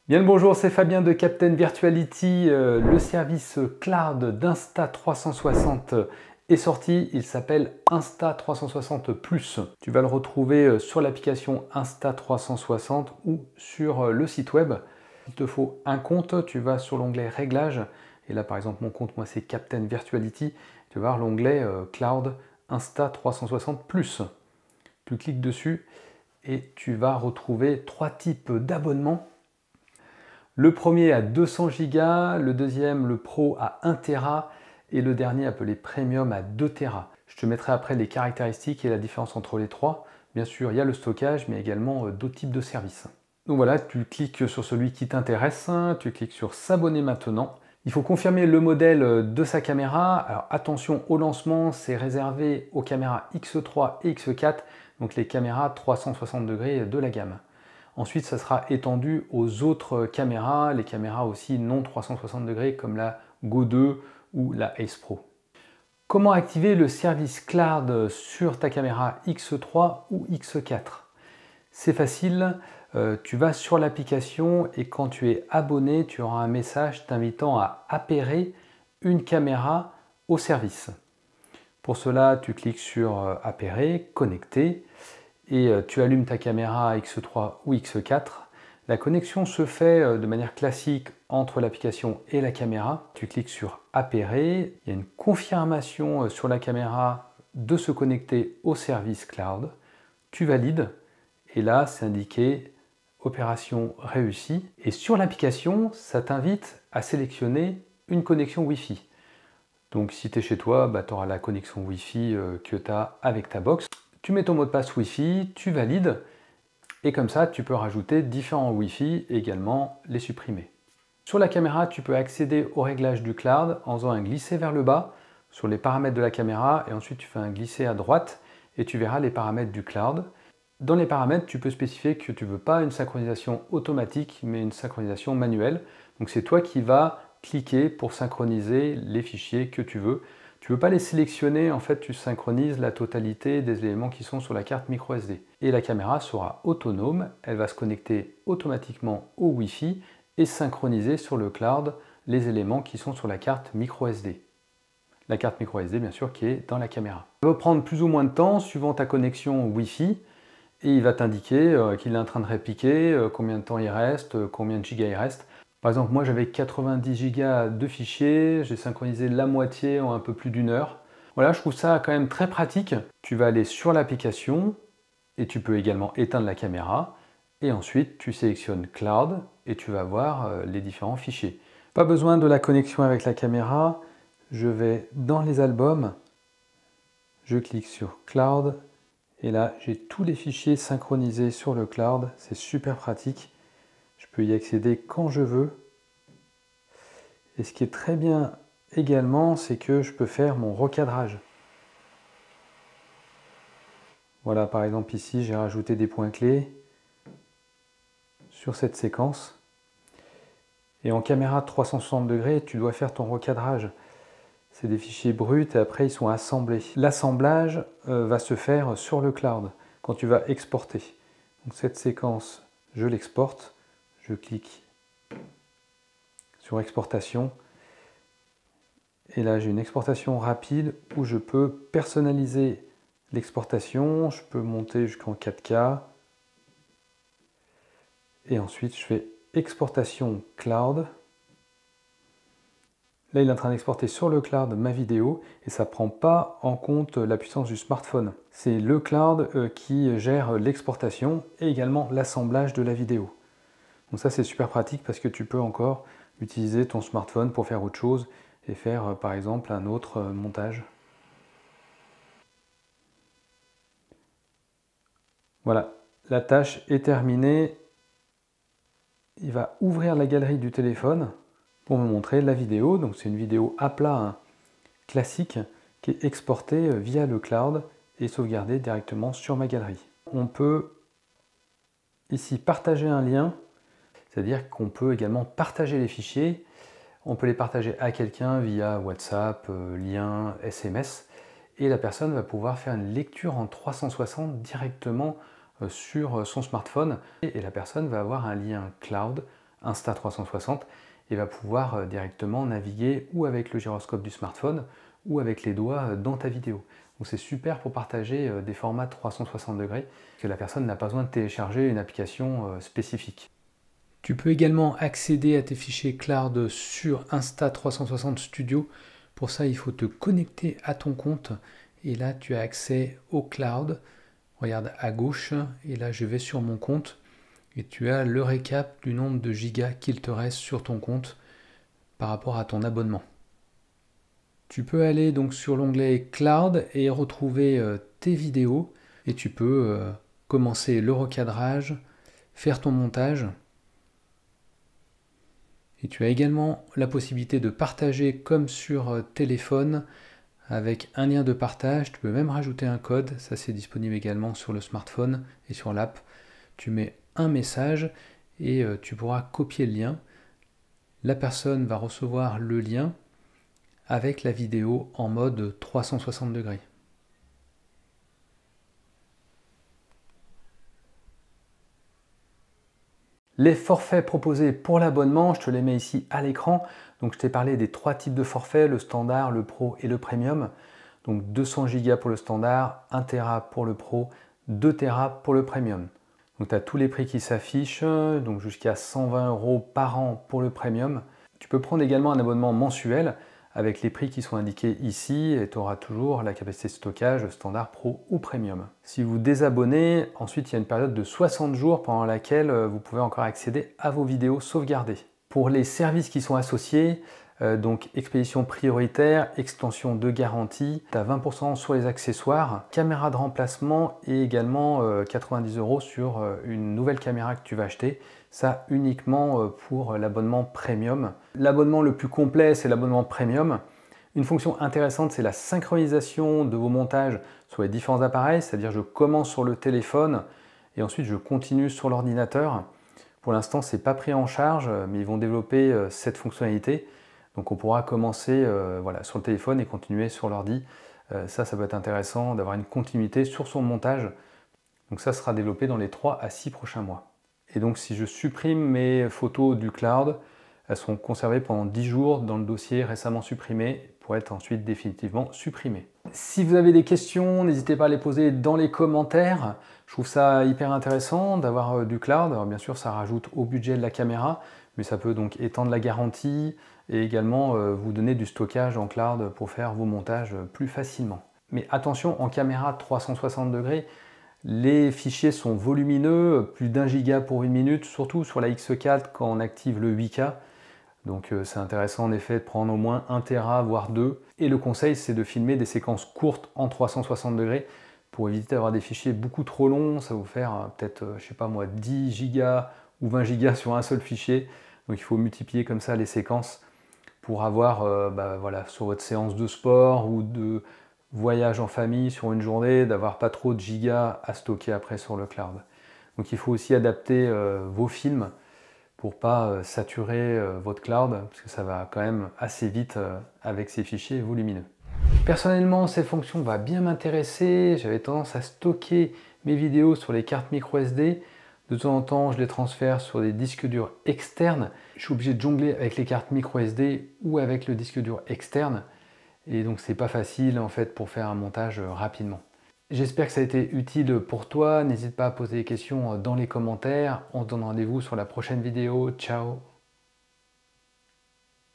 Bien le bonjour, c'est Fabien de Captain Virtuality. Le service cloud d'Insta360 est sorti. Il s'appelle Insta360 Plus. Tu vas le retrouver sur l'application Insta360 ou sur le site web. Il te faut un compte. Tu vas sur l'onglet Réglages. Et là, par exemple, mon compte, moi, c'est Captain Virtuality. Tu vas voir l'onglet Cloud Insta360 Plus. Tu cliques dessus et tu vas retrouver trois types d'abonnements. Le premier à 200 Go, le deuxième, le Pro, à 1 Tera et le dernier appelé Premium à 2 Tera. Je te mettrai après les caractéristiques et la différence entre les trois. Bien sûr, il y a le stockage, mais également d'autres types de services. Donc voilà, tu cliques sur celui qui t'intéresse, tu cliques sur S'abonner maintenant. Il faut confirmer le modèle de sa caméra. Alors attention, au lancement, c'est réservé aux caméras X3 et X4, donc les caméras 360 degrés de la gamme. Ensuite, ça sera étendu aux autres caméras, les caméras aussi non 360 degrés comme la Go 2 ou la Ace Pro. Comment activer le service cloud sur ta caméra X3 ou X4? C'est facile, tu vas sur l'application et quand tu es abonné, tu auras un message t'invitant à appairer une caméra au service. Pour cela, tu cliques sur appairer, connecter, et tu allumes ta caméra X3 ou X4. La connexion se fait de manière classique entre l'application et la caméra. Tu cliques sur appairer, il y a une confirmation sur la caméra de se connecter au service cloud. Tu valides et là c'est indiqué opération réussie. Et sur l'application, ça t'invite à sélectionner une connexion Wi-Fi. Donc si tu es chez toi, tu auras la connexion Wi-Fi que tu as avec ta box. Tu mets ton mot de passe Wi-Fi, tu valides, et comme ça, tu peux rajouter différents Wi-Fi et également les supprimer. Sur la caméra, tu peux accéder au réglage du cloud en faisant un glisser vers le bas sur les paramètres de la caméra, et ensuite tu fais un glisser à droite et tu verras les paramètres du cloud. Dans les paramètres, tu peux spécifier que tu ne veux pas une synchronisation automatique, mais une synchronisation manuelle. Donc c'est toi qui vas cliquer pour synchroniser les fichiers que tu veux. Tu ne veux pas les sélectionner, en fait tu synchronises la totalité des éléments qui sont sur la carte micro SD. Et la caméra sera autonome, elle va se connecter automatiquement au Wi-Fi et synchroniser sur le cloud les éléments qui sont sur la carte micro SD. La carte micro SD bien sûr qui est dans la caméra. Ça va prendre plus ou moins de temps suivant ta connexion Wi-Fi et il va t'indiquer qu'il est en train de répliquer, combien de temps il reste, combien de gigas il reste. Par exemple, moi j'avais 90 gigas de fichiers, j'ai synchronisé la moitié en un peu plus d'1 heure. Voilà, je trouve ça quand même très pratique. Tu vas aller sur l'application et tu peux également éteindre la caméra. Et ensuite, tu sélectionnes Cloud et tu vas voir les différents fichiers. Pas besoin de la connexion avec la caméra. Je vais dans les albums, je clique sur Cloud et là j'ai tous les fichiers synchronisés sur le cloud. C'est super pratique. Je peux y accéder quand je veux. Et ce qui est très bien également, c'est que je peux faire mon recadrage. Voilà, par exemple ici, j'ai rajouté des points clés sur cette séquence. Et en caméra 360 degrés, tu dois faire ton recadrage. C'est des fichiers bruts et après ils sont assemblés. L'assemblage va se faire sur le cloud quand tu vas exporter. Donc cette séquence, je l'exporte. Je clique sur exportation. Et là, j'ai une exportation rapide où je peux personnaliser l'exportation. Je peux monter jusqu'en 4K. Et ensuite, je fais exportation cloud. Là, il est en train d'exporter sur le cloud ma vidéo et ça ne prend pas en compte la puissance du smartphone. C'est le cloud qui gère l'exportation et également l'assemblage de la vidéo. Donc ça, c'est super pratique parce que tu peux encore utiliser ton smartphone pour faire autre chose et faire par exemple un autre montage. Voilà, la tâche est terminée. Il va ouvrir la galerie du téléphone pour me montrer la vidéo. Donc c'est une vidéo à plat classique qui est exportée via le cloud et sauvegardée directement sur ma galerie. On peut ici partager un lien, c'est-à-dire qu'on peut également partager les fichiers. On peut les partager à quelqu'un via WhatsApp, lien, SMS, et la personne va pouvoir faire une lecture en 360 directement sur son smartphone, et la personne va avoir un lien cloud Insta360 et va pouvoir directement naviguer ou avec le gyroscope du smartphone ou avec les doigts dans ta vidéo. Donc c'est super pour partager des formats 360 degrés, que la personne n'a pas besoin de télécharger une application spécifique. Tu peux également accéder à tes fichiers Cloud sur Insta360 Studio. Pour ça, il faut te connecter à ton compte et là, tu as accès au Cloud. Regarde à gauche et là, je vais sur mon compte et tu as le récap du nombre de gigas qu'il te reste sur ton compte par rapport à ton abonnement. Tu peux aller donc sur l'onglet Cloud et retrouver tes vidéos et tu peux commencer le recadrage, faire ton montage. Et tu as également la possibilité de partager comme sur téléphone avec un lien de partage. Tu peux même rajouter un code, ça c'est disponible également sur le smartphone et sur l'app. Tu mets un message et tu pourras copier le lien. La personne va recevoir le lien avec la vidéo en mode 360 degrés. Les forfaits proposés pour l'abonnement, je te les mets ici à l'écran. Donc je t'ai parlé des 3 types de forfaits, le standard, le pro et le premium. Donc 200 Go pour le standard, 1 Tera pour le pro, 2 Tera pour le premium. Donc tu as tous les prix qui s'affichent, donc jusqu'à 120 € par an pour le premium. Tu peux prendre également un abonnement mensuel avec les prix qui sont indiqués ici et tu auras toujours la capacité de stockage standard, pro ou premium. Si vous désabonnez, ensuite il y a une période de 60 jours pendant laquelle vous pouvez encore accéder à vos vidéos sauvegardées. Pour les services qui sont associés, donc expédition prioritaire, extension de garantie, tu as 20% sur les accessoires, caméra de remplacement et également 90 € sur une nouvelle caméra que tu vas acheter. Ça uniquement pour l'abonnement premium. L'abonnement le plus complet, c'est l'abonnement premium. Une fonction intéressante, c'est la synchronisation de vos montages sur les différents appareils, c'est-à-dire je commence sur le téléphone et ensuite je continue sur l'ordinateur. Pour l'instant, ce n'est pas pris en charge, mais ils vont développer cette fonctionnalité. Donc on pourra commencer voilà, sur le téléphone et continuer sur l'ordi. Ça peut être intéressant d'avoir une continuité sur son montage. Donc ça sera développé dans les 3 à 6 prochains mois. Et donc si je supprime mes photos du cloud, elles seront conservées pendant 10 jours dans le dossier récemment supprimé pour être ensuite définitivement supprimées. Si vous avez des questions, n'hésitez pas à les poser dans les commentaires. Je trouve ça hyper intéressant d'avoir du cloud. Alors bien sûr, ça rajoute au budget de la caméra, mais ça peut donc étendre la garantie et également vous donner du stockage en cloud pour faire vos montages plus facilement. Mais attention, en caméra 360 degrés, les fichiers sont volumineux, plus d'1 giga pour une minute, surtout sur la X4 quand on active le 8K. Donc c'est intéressant en effet de prendre au moins 1 Tera, voire 2. Et le conseil, c'est de filmer des séquences courtes en 360 degrés pour éviter d'avoir des fichiers beaucoup trop longs. Ça va vous faire peut-être, je sais pas moi, 10 gigas ou 20 gigas sur un seul fichier. Donc il faut multiplier comme ça les séquences pour avoir voilà, sur votre séance de sport ou de voyage en famille sur une journée, d'avoir pas trop de gigas à stocker après sur le cloud. Donc il faut aussi adapter vos films pour pas saturer votre cloud, parce que ça va quand même assez vite avec ces fichiers volumineux. Personnellement, cette fonction va bien m'intéresser. J'avais tendance à stocker mes vidéos sur les cartes micro SD. De temps en temps, je les transfère sur des disques durs externes. Je suis obligé de jongler avec les cartes micro SD ou avec le disque dur externe. Et donc, c'est pas facile en fait pour faire un montage rapidement. J'espère que ça a été utile pour toi. N'hésite pas à poser des questions dans les commentaires. On se donne rendez-vous sur la prochaine vidéo. Ciao!